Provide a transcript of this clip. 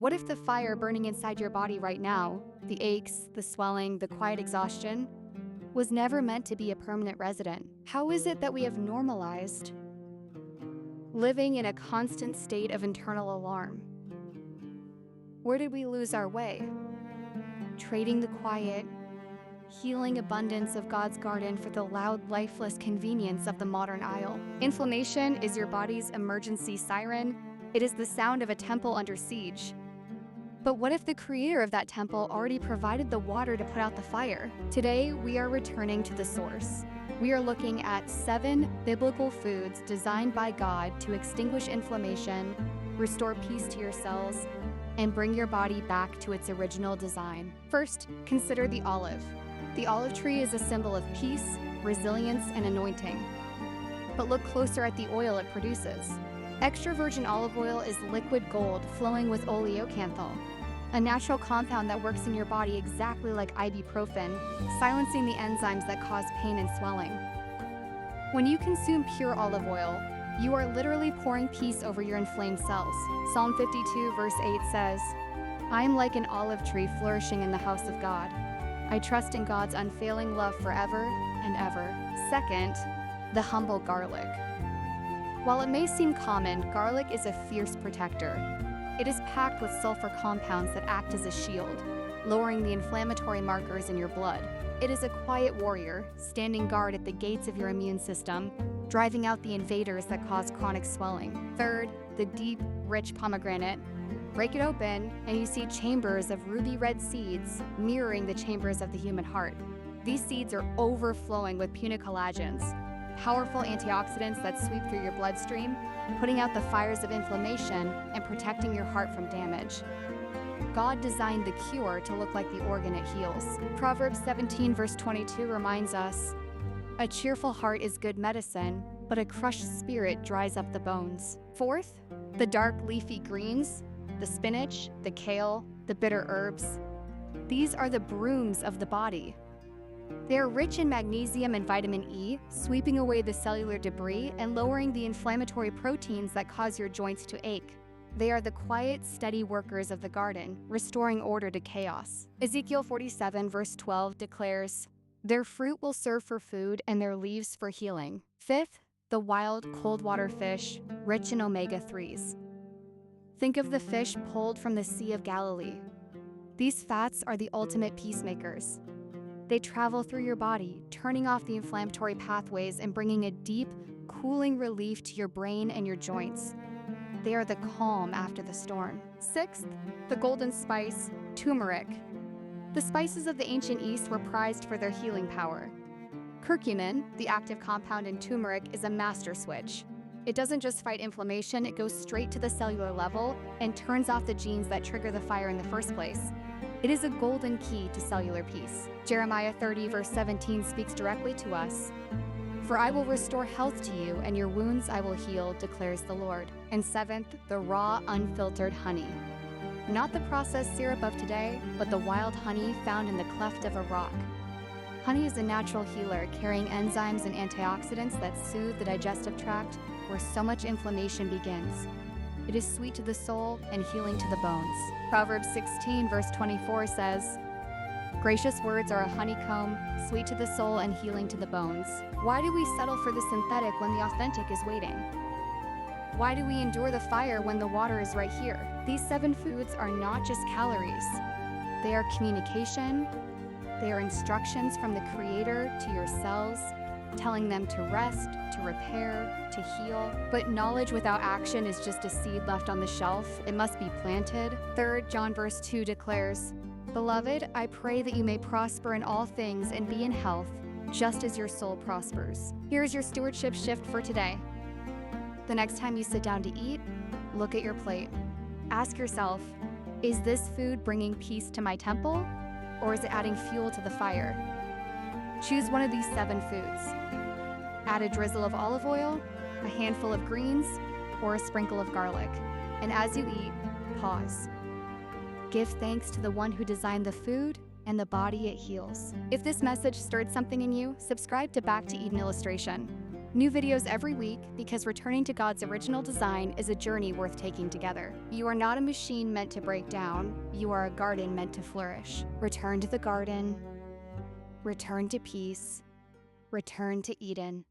What if the fire burning inside your body right now, the aches, the swelling, the quiet exhaustion, was never meant to be a permanent resident? How is it that we have normalized living in a constant state of internal alarm? Where did we lose our way? Trading the quiet, healing abundance of God's garden for the loud, lifeless convenience of the modern aisle. Inflammation is your body's emergency siren. It is the sound of a temple under siege. But what if the creator of that temple already provided the water to put out the fire? Today, we are returning to the source. We are looking at 7 biblical foods designed by God to extinguish inflammation, restore peace to your cells, and bring your body back to its original design. First, consider the olive. The olive tree is a symbol of peace, resilience, and anointing. But look closer at the oil it produces. Extra virgin olive oil is liquid gold flowing with oleocanthal, a natural compound that works in your body exactly like ibuprofen, silencing the enzymes that cause pain and swelling. When you consume pure olive oil, you are literally pouring peace over your inflamed cells. Psalm 52 verse 8 says, "I am like an olive tree flourishing in the house of God. I trust in God's unfailing love forever and ever." Second, the humble garlic. While it may seem common, garlic is a fierce protector. It is packed with sulfur compounds that act as a shield, lowering the inflammatory markers in your blood. It is a quiet warrior, standing guard at the gates of your immune system, driving out the invaders that cause chronic swelling. Third, the deep, rich pomegranate. Break it open, and you see chambers of ruby red seeds mirroring the chambers of the human heart. These seeds are overflowing with punicollagens, powerful antioxidants that sweep through your bloodstream, putting out the fires of inflammation and protecting your heart from damage. God designed the cure to look like the organ it heals. Proverbs 17 verse 22 reminds us, "A cheerful heart is good medicine, but a crushed spirit dries up the bones." Fourth, the dark leafy greens, the spinach, the kale, the bitter herbs. These are the brooms of the body. They are rich in magnesium and vitamin E, sweeping away the cellular debris and lowering the inflammatory proteins that cause your joints to ache. They are the quiet, steady workers of the garden, restoring order to chaos. Ezekiel 47 verse 12 declares, "Their fruit will serve for food and their leaves for healing." Fifth, the wild, cold water fish, rich in omega-3s. Think of the fish pulled from the Sea of Galilee. These fats are the ultimate peacemakers. They travel through your body, turning off the inflammatory pathways and bringing a deep, cooling relief to your brain and your joints. They are the calm after the storm. Sixth, the golden spice, turmeric. The spices of the ancient East were prized for their healing power. Curcumin, the active compound in turmeric, is a master switch. It doesn't just fight inflammation, it goes straight to the cellular level and turns off the genes that trigger the fire in the first place. It is a golden key to cellular peace. Jeremiah 30 verse 17 speaks directly to us. "For I will restore health to you, and your wounds I will heal, declares the Lord." And seventh, the raw, unfiltered honey. Not the processed syrup of today, but the wild honey found in the cleft of a rock. Honey is a natural healer, carrying enzymes and antioxidants that soothe the digestive tract where so much inflammation begins. It is sweet to the soul and healing to the bones. Proverbs 16 verse 24 says, "Gracious words are a honeycomb, sweet to the soul and healing to the bones." Why do we settle for the synthetic when the authentic is waiting? Why do we endure the fire when the water is right here? These 7 foods are not just calories. They are communication. They are instructions from the Creator to your cells, telling them to rest, to repair, to heal. But knowledge without action is just a seed left on the shelf. It must be planted. 3 John verse 2 declares, "Beloved, I pray that you may prosper in all things and be in health, just as your soul prospers." Here's your stewardship shift for today. The next time you sit down to eat, look at your plate. Ask yourself, is this food bringing peace to my temple, or is it adding fuel to the fire? Choose one of these 7 foods. Add a drizzle of olive oil, a handful of greens, or a sprinkle of garlic. And as you eat, pause. Give thanks to the one who designed the food and the body it heals. If this message stirred something in you, subscribe to Back to Eden Illustration. New videos every week because returning to God's original design is a journey worth taking together. You are not a machine meant to break down. You are a garden meant to flourish. Return to the garden. Return to peace. Return to Eden.